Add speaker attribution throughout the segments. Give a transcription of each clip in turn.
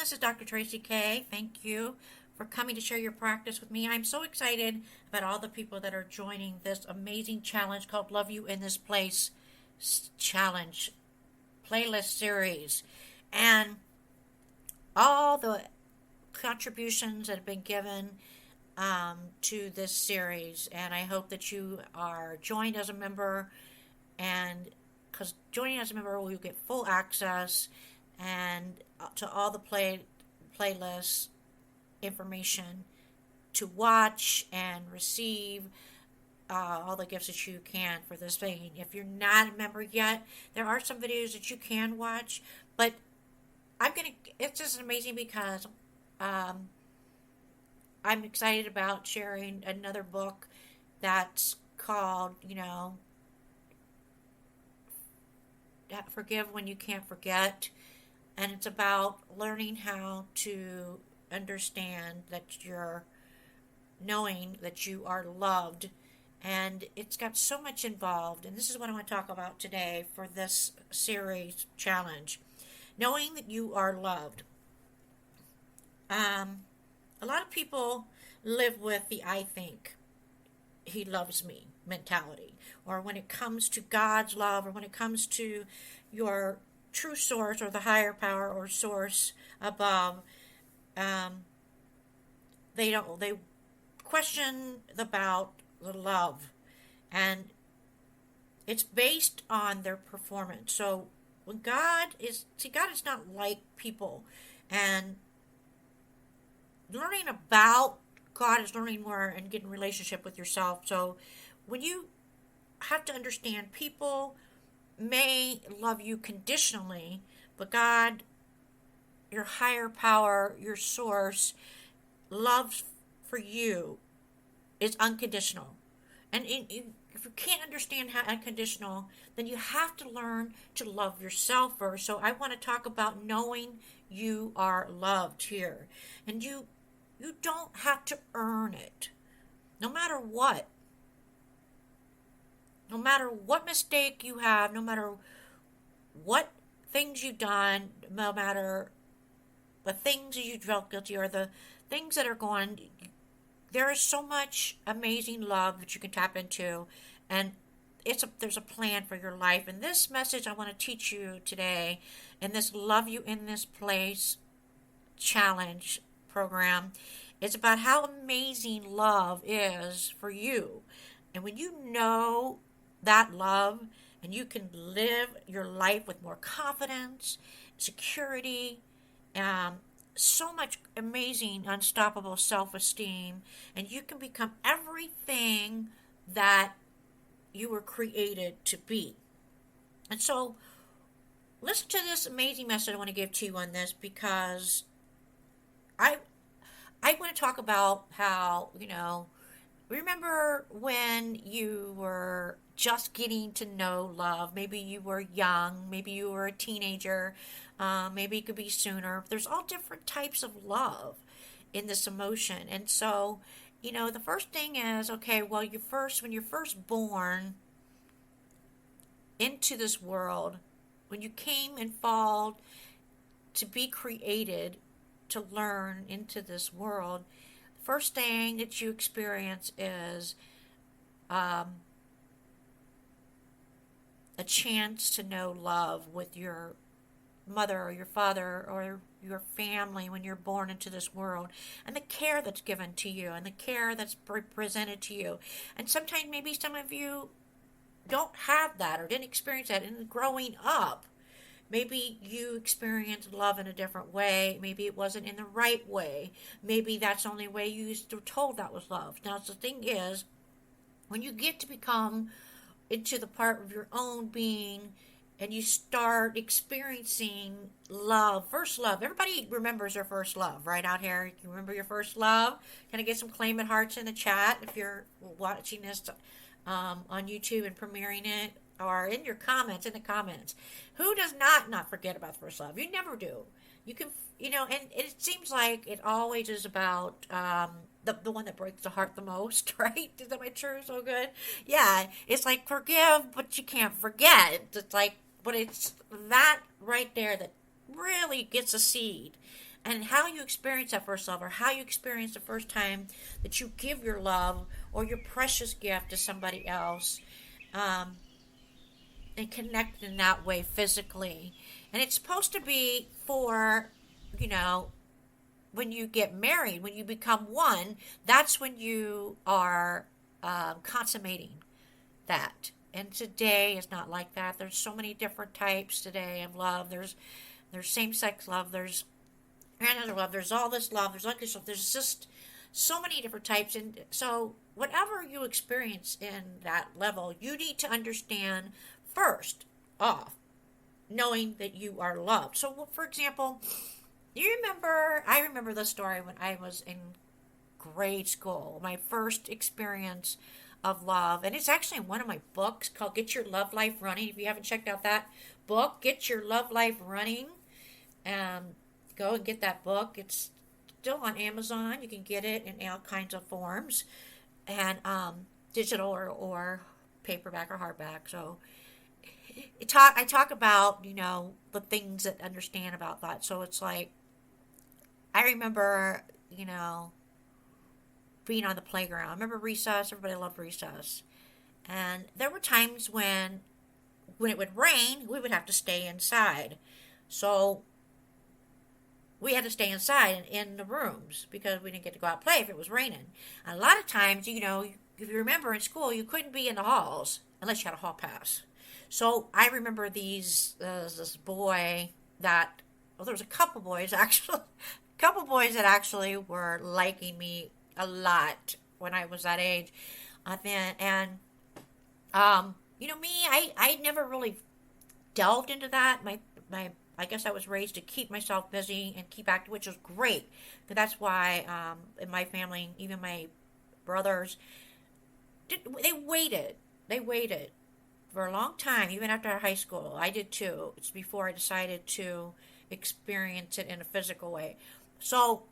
Speaker 1: This is Dr. Traci K. Thank you for coming to share your practice with me. I'm so excited about all the people that are joining this amazing challenge called Love You in This Place Challenge playlist series. And all the contributions that have been given to this series. And I hope that you are joined as a member, and because joining as a member, will get full access and to all the playlist information to watch and receive all the gifts that you can for this thing. If you're not a member yet, there are some videos that you can watch, but it's just amazing because I'm excited about sharing another book that's called, Forgive When You Can't Forget. And it's about learning how to understand that you're knowing that you are loved. And it's got so much involved. And this is what I want to talk about today for this series challenge. Knowing that you are loved. A lot of people live with the I think he loves me mentality. Or when it comes to God's love, or when it comes to your true source or the higher power or source above, they question about the love, and it's based on their performance. So when God is not like people, and learning about God is learning more and getting a relationship with yourself. So when you have to understand, people may love you conditionally, but God, your higher power, your source, love for you is unconditional. And if you can't understand how unconditional, then you have to learn to love yourself first. So I want to talk about knowing you are loved here. And you don't have to earn it. No matter what. No matter what mistake you have, no matter what things you've done, no matter the things that you felt guilty or the things that are going, there is so much amazing love that you can tap into, and there's a plan for your life. And this message I want to teach you today in this Love You in This Place challenge program is about how amazing love is for you. And when you know that love, and you can live your life with more confidence, security, so much amazing, unstoppable self-esteem, and you can become everything that you were created to be. And so, listen to this amazing message I want to give to you on this, because I want to talk about how, remember when you were just getting to know love? Maybe you were young, maybe you were a teenager, maybe it could be sooner. There's all different types of love in this emotion. And so, the first thing is, okay, well, when you're first born into this world, when you came and fall to be created, to learn into this world, the first thing that you experience is a chance to know love with your mother or your father or your family when you're born into this world, and the care that's given to you and the care that's presented to you. And sometimes maybe some of you don't have that or didn't experience that in growing up. Maybe you experienced love in a different way. Maybe it wasn't in the right way. Maybe that's the only way you were told that was love. Now, the thing is, when you get to become into the part of your own being and you start experiencing love, first love. Everybody remembers their first love, right out here. You remember your first love? Can I get some claimant hearts in the chat if you're watching this on YouTube and premiering it? Or in your comments, in the comments. Who does not forget about first love? You never do. You can, and it seems like it always is about the one that breaks the heart the most, right? Is that my true so good? Yeah, it's like forgive, but you can't forget. It's like, but it's that right there that really gets a seed And how you experience that first love, or how you experience the first time that you give your love or your precious gift to somebody else, um, and connect in that way physically. And it's supposed to be for, you know, when you get married, when you become one, that's when you are consummating that. And today is not like that. There's so many different types today of love. There's same sex love. There's another love. There's all this love. There's unconditional. There's just so many different types. And so whatever you experience in that level, you need to understand first off, knowing that you are loved. So, for example, I remember the story when I was in grade school, my first experience of love. And it's actually in one of my books called Get Your Love Life Running. If you haven't checked out that book, Get Your Love Life Running, go and get that book. It's still on Amazon. You can get it in all kinds of forms, and digital or paperback or hardback. So I talk about, the things that understand about that. So it's like, I remember, being on the playground. I remember recess. Everybody loved recess. And there were times when it would rain, we would have to stay inside. So we had to stay inside in the rooms because we didn't get to go out and play if it was raining. And a lot of times, if you remember in school, you couldn't be in the halls unless you had a hall pass. So I remember this boy there was a couple boys actually, that actually were liking me a lot when I was that age. Me, I never really delved into that. I guess I was raised to keep myself busy and keep active, which was great. But that's why in my family, even my brothers, they waited. They waited for a long time, even after high school. I did too. It's before I decided to experience it in a physical way. So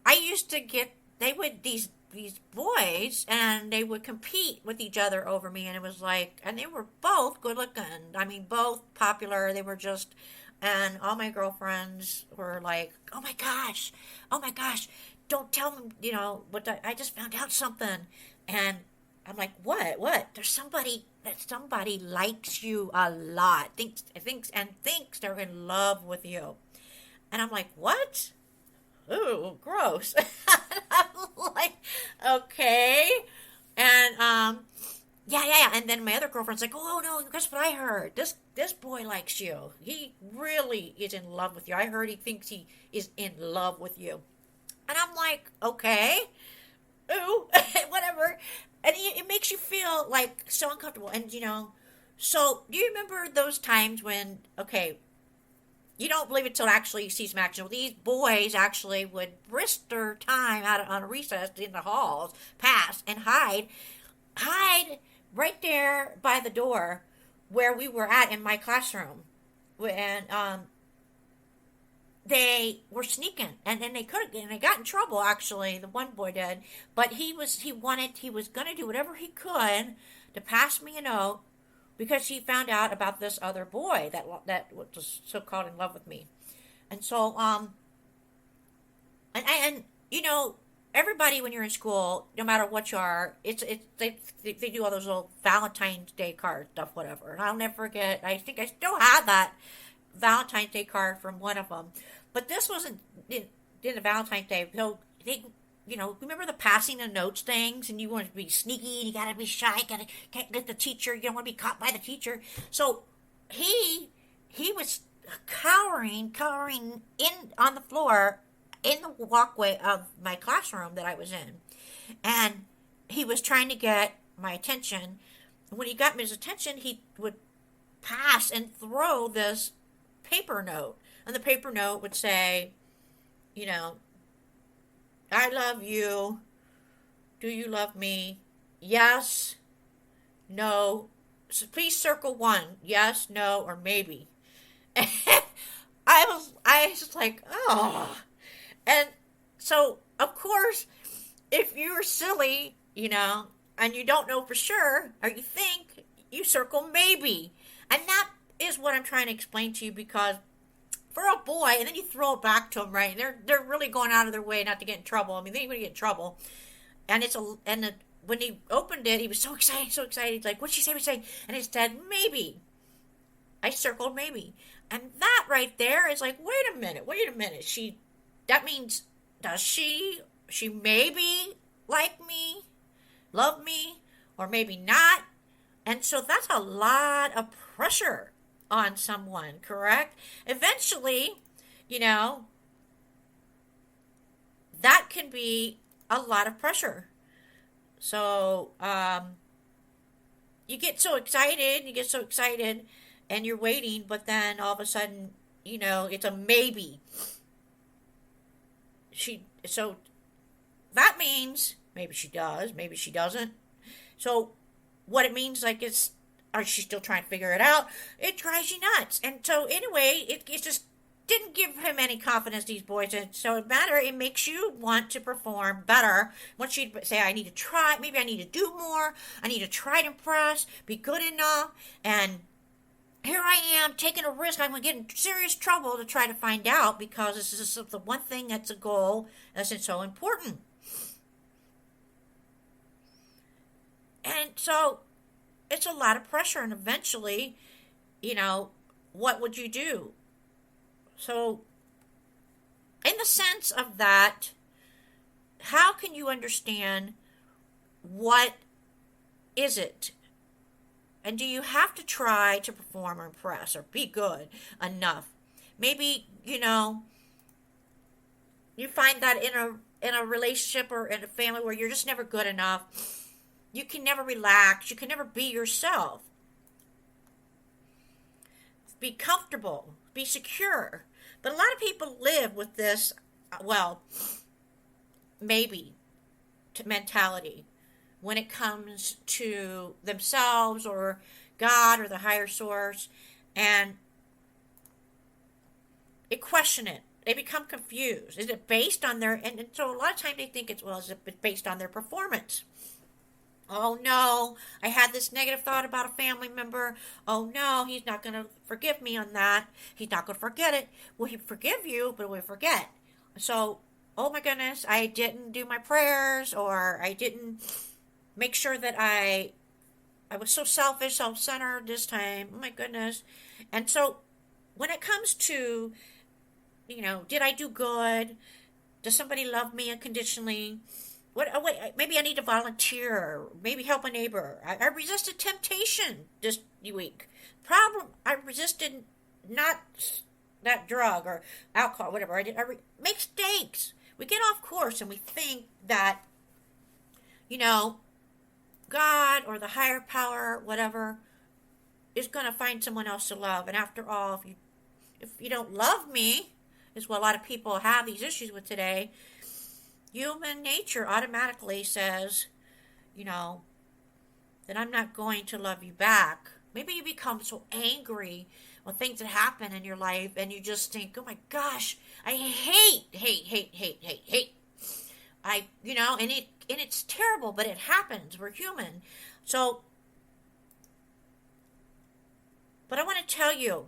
Speaker 1: I used to these boys, and they would compete with each other over me, and it was like, and they were both good looking. I mean, both popular. They were just, and all my girlfriends were like, oh my gosh, don't tell them, I just found out something. And I'm like, what? There's somebody likes you a lot, thinks they're in love with you. And I'm like, what? Ooh, gross. I'm like, okay. And yeah. And then my other girlfriend's like, oh no, guess what I heard? This boy likes you. He really is in love with you. I heard he thinks he is in love with you. And I'm like, okay, ooh, whatever. And it makes you feel like so uncomfortable. And so do you remember those times when, okay, you don't believe it till actually you see some action. Well, these boys actually would risk their time out on a recess in the halls, pass, and hide right there by the door where we were at in my classroom. And they were sneaking, and then they got in trouble. Actually, the one boy did, but he was going to do whatever he could to pass me a note, because he found out about this other boy that was so called in love with me. And so everybody, when you're in school, no matter what you are, they do all those little Valentine's Day card stuff, whatever. And I'll never forget. I think I still have that Valentine's Day card from one of them, but this wasn't in the Valentine's Day. So they, remember the passing of notes things, and you want to be sneaky, and you gotta be shy, can't get the teacher, you don't want to be caught by the teacher. So he was cowering in on the floor in the walkway of my classroom that I was in, and he was trying to get my attention. And when he got his attention, he would pass and throw this paper note, and the paper note would say, I love you. Do you love me? Yes. No. So please circle 1. Yes, no, or maybe. And I was just like, oh. And so, of course, if you're silly, and you don't know for sure, or you think, you circle maybe. And that is what I'm trying to explain to you, because for a boy, and then you throw it back to them, right? And they're really going out of their way not to get in trouble. I mean, they're going to get in trouble. And when he opened it, he was so excited, so excited. He's like, "What'd she say? What'd she say?" And it said, "Maybe." I circled maybe, and that right there is like, wait a minute, wait a minute. That means, does she maybe like me, love me, or maybe not? And so that's a lot of pressure on someone, correct? Eventually, you know, that can be a lot of pressure. So, you get so excited, and you're waiting, but then all of a sudden, it's a maybe. So that means maybe she does, maybe she doesn't. So what it means, like, are she still trying to figure it out? It drives you nuts. And so anyway, it just didn't give him any confidence, these boys. And so it makes you want to perform better. Once you say, I need to try, maybe I need to do more, I need to try to impress, be good enough, and here I am taking a risk. I'm going to get in serious trouble to try to find out, because this is the one thing that's a goal that's so important. And so it's a lot of pressure, and eventually, what would you do? So, in the sense of that, how can you understand what is it? And do you have to try to perform or impress or be good enough? Maybe, you find that in a relationship or in a family where you're just never good enough. You can never relax. You can never be yourself. Be comfortable. Be secure. But a lot of people live with this, maybe mentality when it comes to themselves or God or the higher source, and they question it. They become confused. Is it based on and so a lot of times they think is it based on their performance? Oh no, I had this negative thought about a family member. Oh no, he's not going to forgive me on that. He's not going to forget it. Well, he'll forgive you, but we'll forget. So, oh my goodness, I didn't do my prayers, or I didn't make sure that I was so selfish, self-centered this time. Oh my goodness. And so when it comes to, did I do good? Does somebody love me unconditionally? Wait, maybe I need to volunteer, maybe help a neighbor. I resisted temptation this week. Problem, I resisted not that drug or alcohol, whatever. I make mistakes. We get off course and we think that, God or the higher power, whatever, is going to find someone else to love. And after all, if you don't love me, is what a lot of people have these issues with today. Human nature automatically says, that I'm not going to love you back. Maybe you become so angry when things that happen in your life, and you just think, oh my gosh, I hate. And it's terrible, but it happens. We're human. So, but I want to tell you,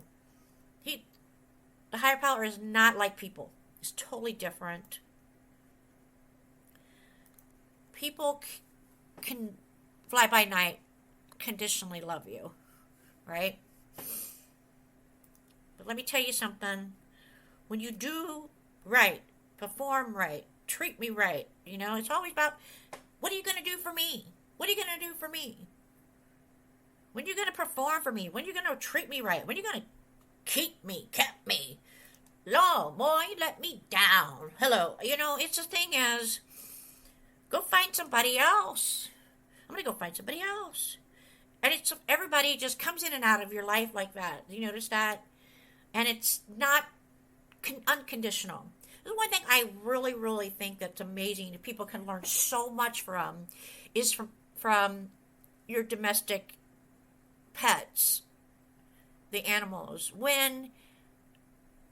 Speaker 1: the higher power is not like people. It's totally different. People can fly by night, conditionally love you, right? But let me tell you something. When you do right, perform right, treat me right, it's always about, what are you going to do for me? What are you going to do for me? When are you going to perform for me? When are you going to treat me right? When are you going to keep me? Lord, boy, you let me down. Hello. It's the thing is, go find somebody else. I'm going to go find somebody else. And everybody just comes in and out of your life like that. You notice that? And it's not unconditional. The one thing I really, really think that's amazing that people can learn so much from is from your domestic pets, the animals.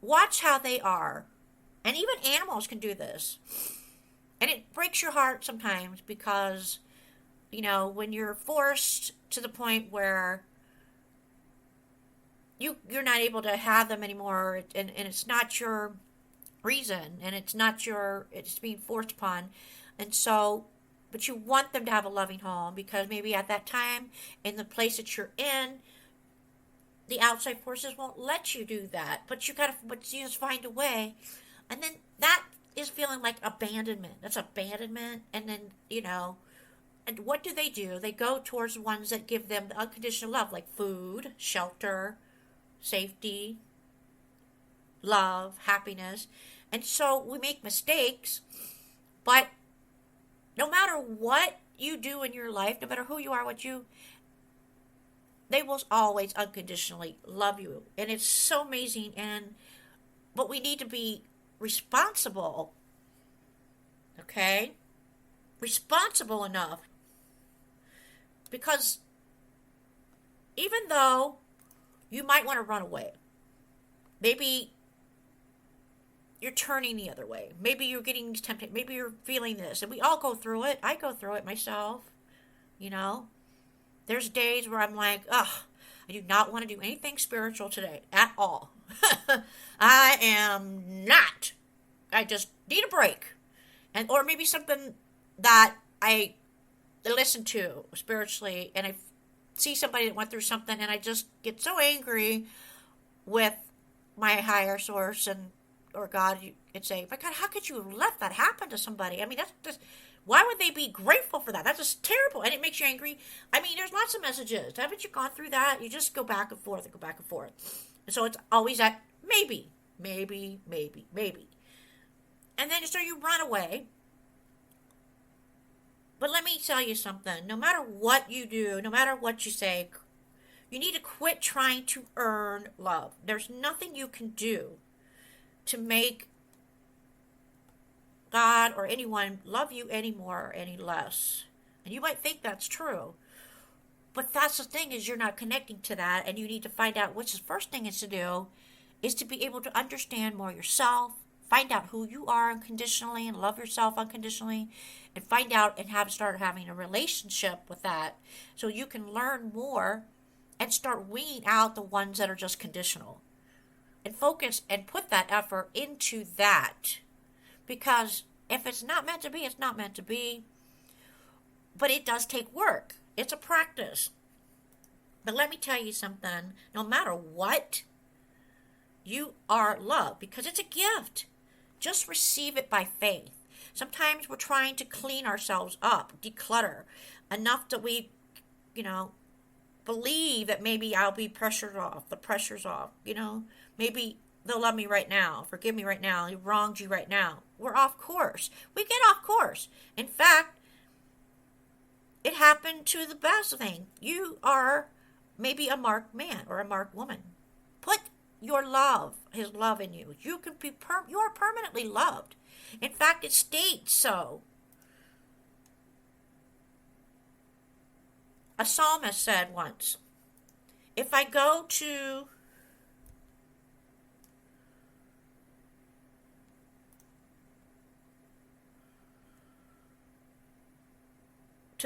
Speaker 1: Watch how they are. And even animals can do this. And it breaks your heart sometimes because, when you're forced to the point where you're not able to have them anymore, and it's not your reason, and it's being forced upon. And so, but you want them to have a loving home, because maybe at that time in the place that you're in, the outside forces won't let you do that. But you just find a way. And then that is feeling like abandonment. That's abandonment. And then, and what do? They go towards the ones that give them the unconditional love, like food, shelter, safety, love, happiness. And so we make mistakes, but no matter what you do in your life, no matter who you are, they will always unconditionally love you. And it's so amazing. But we need to be responsible, okay? Responsible enough. Because even though you might want to run away, maybe you're turning the other way. Maybe you're getting tempted. Maybe you're feeling this. And we all go through it. I go through it myself. There's days where I'm like, ugh, I do not want to do anything spiritual today at all. I am not. I just need a break. Or maybe something that I listen to spiritually, and I see somebody that went through something, and I just get so angry with my higher source or God, and say, my God, how could you have let that happen to somebody? I mean, that's just, why would they be grateful for that? That's just terrible, and it makes you angry. I mean, there's lots of messages. Haven't you gone through that? You just go back and forth and go back and forth. And so it's always that maybe. And then so you run away. But let me tell you something. No matter what you do, no matter what you say, you need to quit trying to earn love. There's nothing you can do to make God or anyone love you any more or any less. And you might think that's true. But that's the thing, is you're not connecting to that, and you need to find out what's the first thing is to do is to be able to understand more yourself, find out who you are unconditionally and love yourself unconditionally, and find out and start having a relationship with that, so you can learn more and start weeding out the ones that are just conditional. And focus and put that effort into that. Because if it's not meant to be, it's not meant to be. But it does take work. It's a practice. But let me tell you something. No matter what, you are loved, because it's a gift. Just receive it by faith. Sometimes we're trying to clean ourselves up, declutter, enough that we, believe that maybe I'll be pressured off. The pressure's off, Maybe they'll love me right now, forgive me right now, you wronged you right now. We're off course. We get off course. In fact, it happened to the best thing. You are maybe a marked man or a marked woman. Put your love, his love in you. You are permanently loved. In fact, it states so. A psalmist said once, if I go to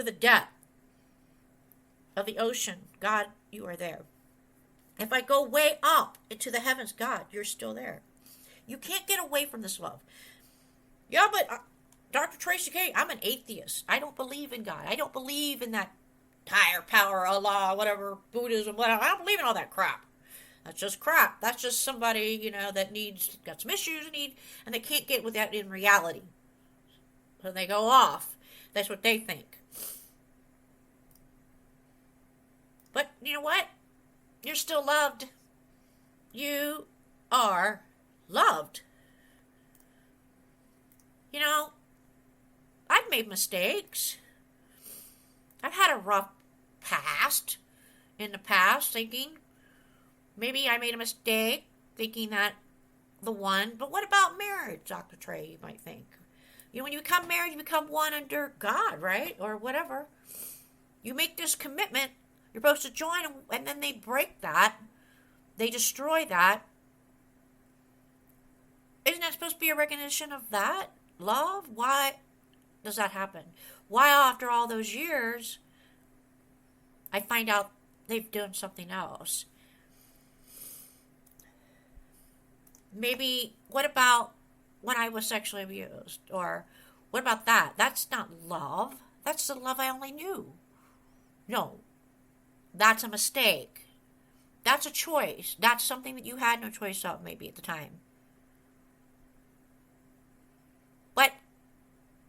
Speaker 1: the depth of the ocean, God, you are there. If I go way up into the heavens, God, you're still there. You can't get away from this love. Yeah, but Dr. Traci K, I'm an atheist. I don't believe in God. I don't believe in that higher power, Allah, whatever, Buddhism, whatever. I don't believe in all that crap. That's just crap. That's just somebody, that got some issues and they can't get with that in reality. So they go off. That's what they think. But you know what? You're still loved. You are loved. I've made mistakes. I've had a rough past in the past, thinking maybe I made a mistake, thinking that the one. But what about marriage, Dr. Trey, you might think? When you become married, you become one under God, right? Or whatever. You make this commitment. You're supposed to join them, and then they break that. They destroy that. Isn't that supposed to be a recognition of that? Love? Why does that happen? Why, after all those years, I find out they've done something else? Maybe, what about when I was sexually abused? Or what about that? That's not love. That's the love I only knew. No, that's a mistake. That's a choice. That's something that you had no choice of, maybe at the time. But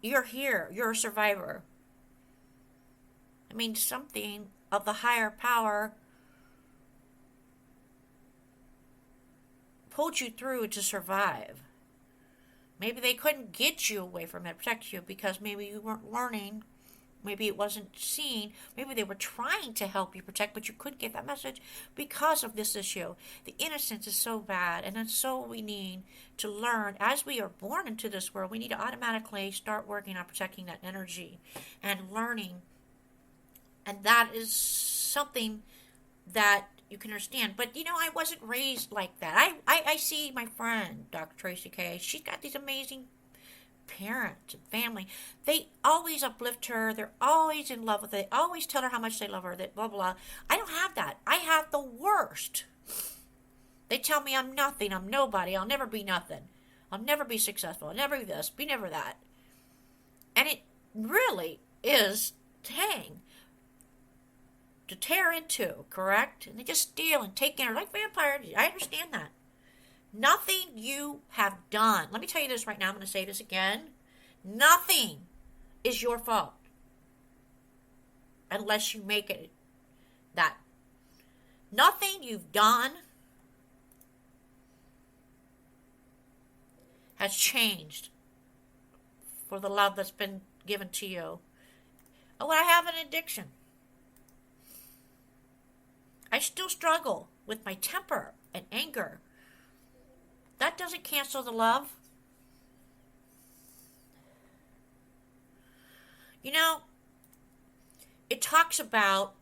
Speaker 1: you're here. You're a survivor. I mean, something of the higher power pulled you through to survive. Maybe they couldn't get you away from it, protect you, because maybe you weren't learning. Maybe it wasn't seen. Maybe they were trying to help you protect, but you couldn't get that message because of this issue. The innocence is so bad, and that's so we need to learn. As we are born into this world, we need to automatically start working on protecting that energy and learning. And that is something that you can understand. But I wasn't raised like that. I see my friend, Dr. Traci K. She's got these amazing parents and family. They always uplift her. They're always in love with her. They always tell her how much they love her. That blah, blah. I don't have that. I have the worst. They tell me I'm nothing. I'm nobody. I'll never be nothing. I'll never be successful. I'll never be this. Be never that. And it really is to tear into, correct? And they just steal and take in, like vampires. I understand that. Nothing you have done. Let me tell you this right now. I'm going to say this again. Nothing is your fault. Unless you make it that. Nothing you've done has changed for the love that's been given to you. Oh, I have an addiction. I still struggle with my temper and anger. That doesn't cancel the love. It talks about,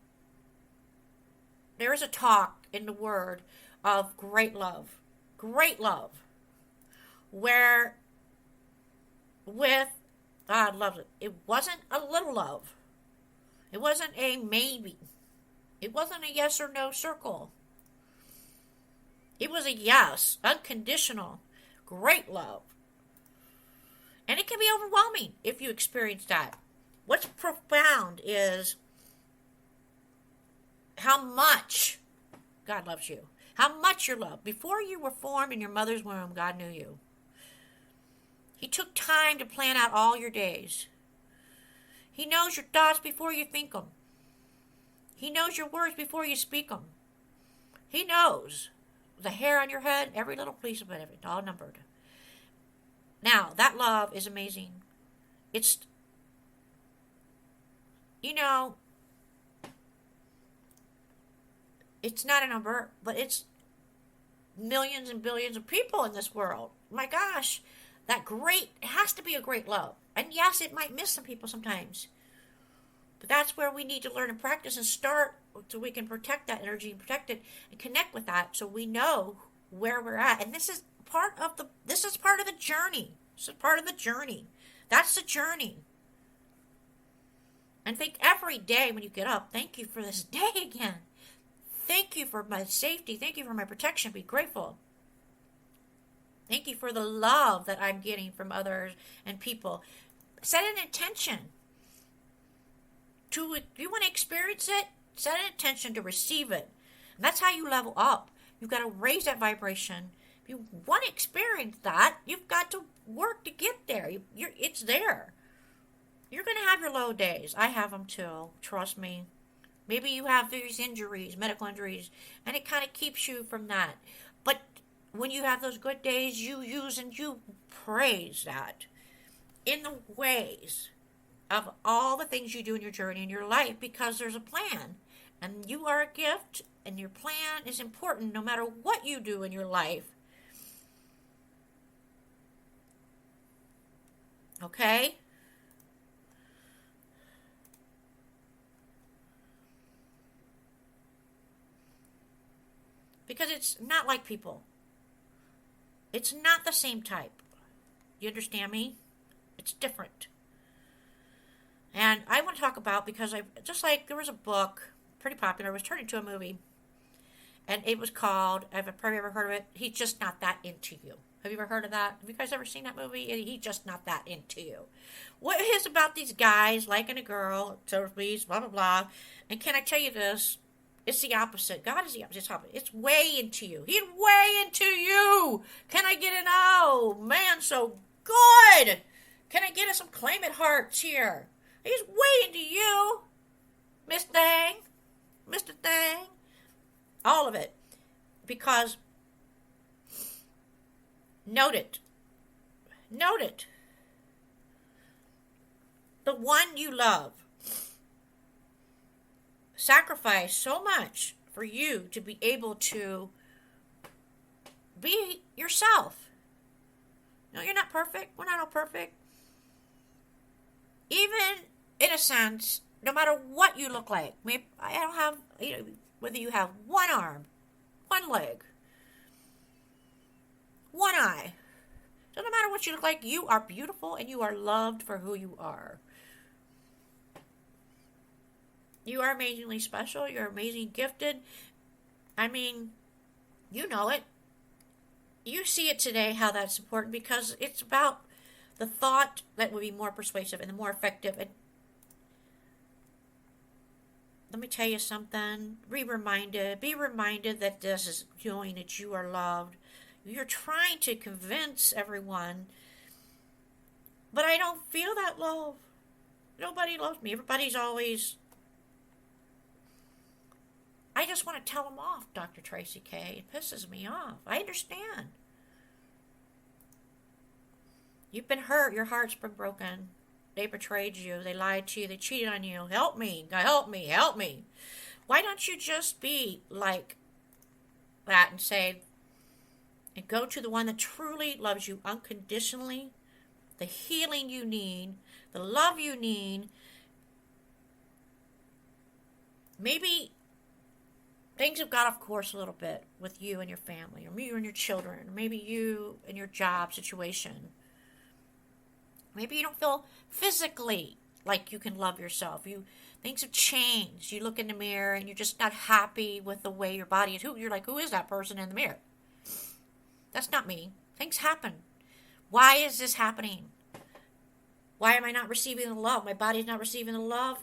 Speaker 1: there is a talk in the Word of great love, where with God loves it. It wasn't a little love. It wasn't a maybe. It wasn't a yes or no circle. It was a yes, unconditional, great love. And it can be overwhelming if you experience that. What's profound is how much God loves you. How much you're loved. Before you were formed in your mother's womb, God knew you. He took time to plan out all your days. He knows your thoughts before you think them. He knows your words before you speak them. He knows the hair on your head, every little piece of it, all numbered. Now, that love is amazing. It's, it's not a number, but it's millions and billions of people in this world. My gosh, it has to be a great love. And yes, it might miss some people sometimes. But that's where we need to learn and practice and start so we can protect that energy and protect it and connect with that so we know where we're at. And this is part of the journey. This is part of the journey. That's the journey. And think every day when you get up, thank you for this day again. Thank you for my safety. Thank you for my protection. Be grateful. Thank you for the love that I'm getting from others and people. Set an intention. If you want to experience it, set an intention to receive it. And that's how you level up. You've got to raise that vibration. If you want to experience that, you've got to work to get there. It's there. You're going to have your low days. I have them too. Trust me. Maybe you have these injuries, medical injuries, and it kind of keeps you from that. But when you have those good days, you use and you praise that in the ways of all the things you do in your journey in your life, because there's a plan and you are a gift and your plan is important no matter what you do in your life. Okay? Because it's not like people. It's not the same type. You understand me? It's different. And I want to talk about, because just like there was a book, pretty popular, it was turned into a movie. And it was called, I've probably ever heard of it, He's Just Not That Into You. Have you ever heard of that? Have you guys ever seen that movie? He's Just Not That Into You. What is about these guys liking a girl, so please, blah, blah, blah. And can I tell you this? It's the opposite. God is the opposite. It's way into you. He's way into you. Can I get an oh, man, so good? Can I get us some claim it hearts here? He's way into you. Miss Thing. Mr. Thing. All of it. Because, note it. Note it. The one you love sacrificed so much for you to be able to be yourself. No, you're not perfect. We're not all perfect. Even in a sense, no matter what you look like. I don't have, whether you have one arm, one leg, one eye. So no matter what you look like, you are beautiful and you are loved for who you are. You are amazingly special. You're amazingly gifted. I mean, you know it. You see it today, how that's important, because it's about the thought that will be more persuasive and the more effective. And let me tell you something. Be reminded that this is knowing that you are loved. You're trying to convince everyone, but I don't feel that love. Nobody loves me. Everybody's always... I just want to tell them off, Dr. Traci K. It pisses me off. I understand. You've been hurt. Your heart's been broken. They betrayed you. They lied to you. They cheated on you. Help me. Help me. Help me. Why don't you just be like that and say, and go to the one that truly loves you unconditionally, the healing you need, the love you need. Maybe things have got off course a little bit with you and your family, or you and your children, or maybe you and your job situation. Maybe you don't feel physically like you can love yourself. Things have changed. You look in the mirror and you're just not happy with the way your body is. You're like, who is that person in the mirror? That's not me. Things happen. Why is this happening? Why am I not receiving the love? My body's not receiving the love.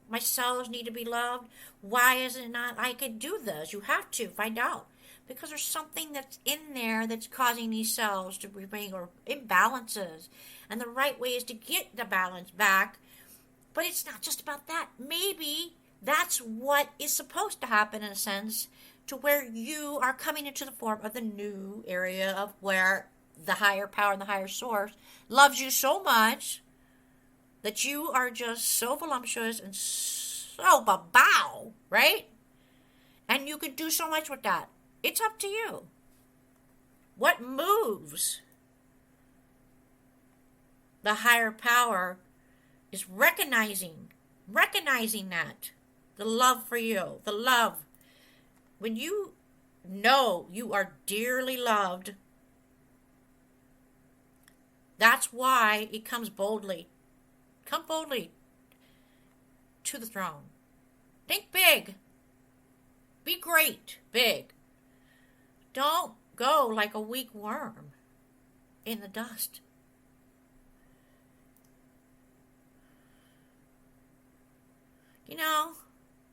Speaker 1: My cells need to be loved. Why is it not? I can do this. You have to find out. Because there's something that's in there that's causing these cells to remain, or imbalances. And the right way is to get the balance back. But it's not just about that. Maybe that's what is supposed to happen, in a sense, to where you are coming into the form of the new area of where the higher power and the higher source loves you so much that you are just so voluptuous and so bow, right? And you can do so much with that. It's up to you. What moves the higher power is recognizing that. The love for you. The love. When you know you are dearly loved, that's why it comes boldly. Come boldly to the throne. Think big. Be great, big. Don't go like a weak worm in the dust. You know,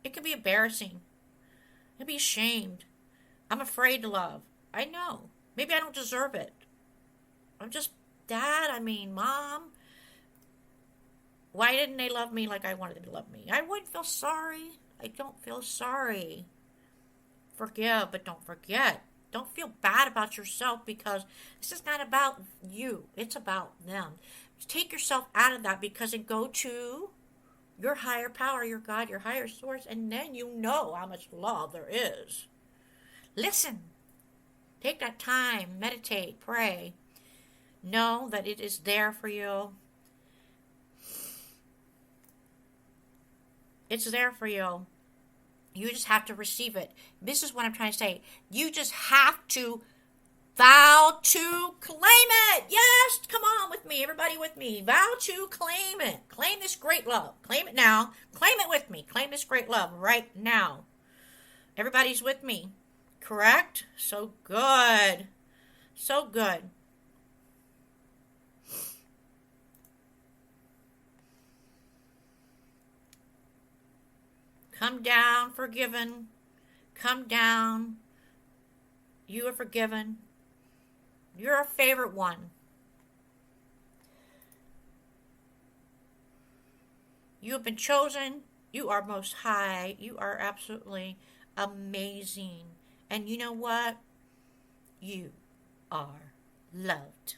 Speaker 1: it can be embarrassing. You'll be ashamed. I'm afraid to love. I know. Maybe I don't deserve it. I'm just Mom. Why didn't they love me like I wanted them to love me? I wouldn't feel sorry. I don't feel sorry. Forgive, but don't forget. Don't feel bad about yourself, because this is not about you. It's about them. Take yourself out of that, because and go to your higher power, your God, your higher source, and then you know how much love there is. Listen. Take that time. Meditate. Pray. Know that it is there for you. It's there for you. You just have to receive it. This is what I'm trying to say. You just have to vow to claim it. Yes, come on with me. Everybody with me. Vow to claim it. Claim this great love. Claim it now. Claim it with me. Claim this great love right now. Everybody's with me. Correct? So good. So good. Come down, forgiven. Come down. You are forgiven. You're a favorite one. You have been chosen. You are most high. You are absolutely amazing. And you know what? You are loved.